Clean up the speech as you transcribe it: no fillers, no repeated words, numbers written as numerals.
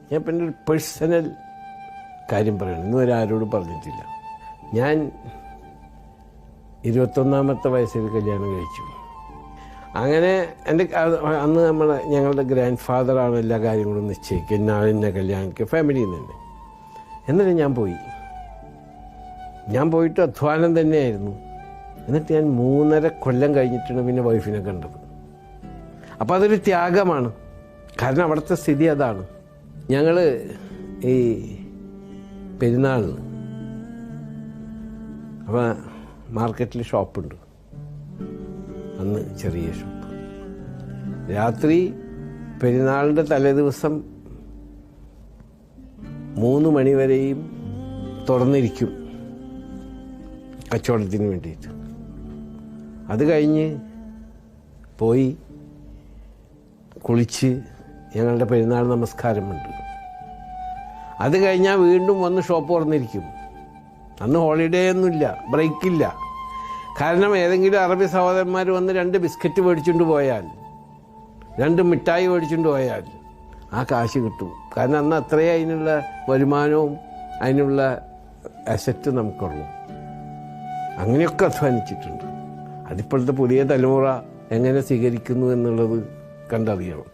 ഞാൻ ഇപ്പം എൻ്റെ ഒരു പേഴ്സണൽ കാര്യം പറയണം, ഇന്ന് വരെ ആരോടും പറഞ്ഞിട്ടില്ല. ഞാൻ 21ാമത്തെ വയസ്സിൽ കല്യാണം കഴിച്ചു. അങ്ങനെ എൻ്റെ അന്ന് ഞങ്ങളുടെ ഗ്രാൻഡ് ഫാദറാണ് എല്ലാ കാര്യങ്ങളും നിശ്ചയിക്കുക, ഇന്നാളിന്നെ കല്യാണിക്കുക, ഫാമിലിയിൽ നിന്ന് തന്നെ. എന്നിട്ട് ഞാൻ പോയിട്ട് അധ്വാനം തന്നെയായിരുന്നു. എന്നിട്ട് ഞാൻ 3.5 കൊല്ലം കഴിഞ്ഞിട്ടാണ് പിന്നെ വൈഫിനെ കണ്ടത്. അപ്പോൾ അതൊരു ത്യാഗമാണ്, കാരണം അവിടുത്തെ സ്ഥിതി അതാണ്. ഞങ്ങൾ ഈ പെരുന്നാളിന് അപ്പോൾ മാർക്കറ്റിൽ ഷോപ്പുണ്ട്, അന്ന് ചെറിയ ഷോപ്പ്. രാത്രി പെരുന്നാളിൻ്റെ തലേദിവസം 3 മണി വരെയും തുറന്നിരിക്കും കച്ചവടത്തിന് വേണ്ടിയിട്ട്. അത് കഴിഞ്ഞ് പോയി കുളിച്ച് ഞങ്ങളുടെ പെരുന്നാൾ നമസ്കാരമുണ്ട്. അത് കഴിഞ്ഞാൽ വീണ്ടും വന്ന് ഷോപ്പ് തുറന്നിരിക്കും. അന്ന് ഹോളിഡേ ഒന്നുമില്ല, ബ്രേക്കില്ല. കാരണം ഏതെങ്കിലും അറബി സഹോദരന്മാർ വന്ന് 2 ബിസ്ക്കറ്റ് മേടിച്ചുകൊണ്ട് പോയാൽ, 2 മിഠായി മേടിച്ചുകൊണ്ട് പോയാൽ ആ കാശ് കിട്ടും. കാരണം അന്ന് അത്രയേ അതിനുള്ള വരുമാനവും അതിനുള്ള അസറ്റ് നമുക്കുള്ളൂ. അങ്ങനെയൊക്കെ അധ്വാനിച്ചിട്ടുണ്ട്. അതിപ്പോഴത്തെ പുതിയ തലമുറ എങ്ങനെ സ്വീകരിക്കുന്നു എന്നുള്ളത് കണ്ടറിയണം.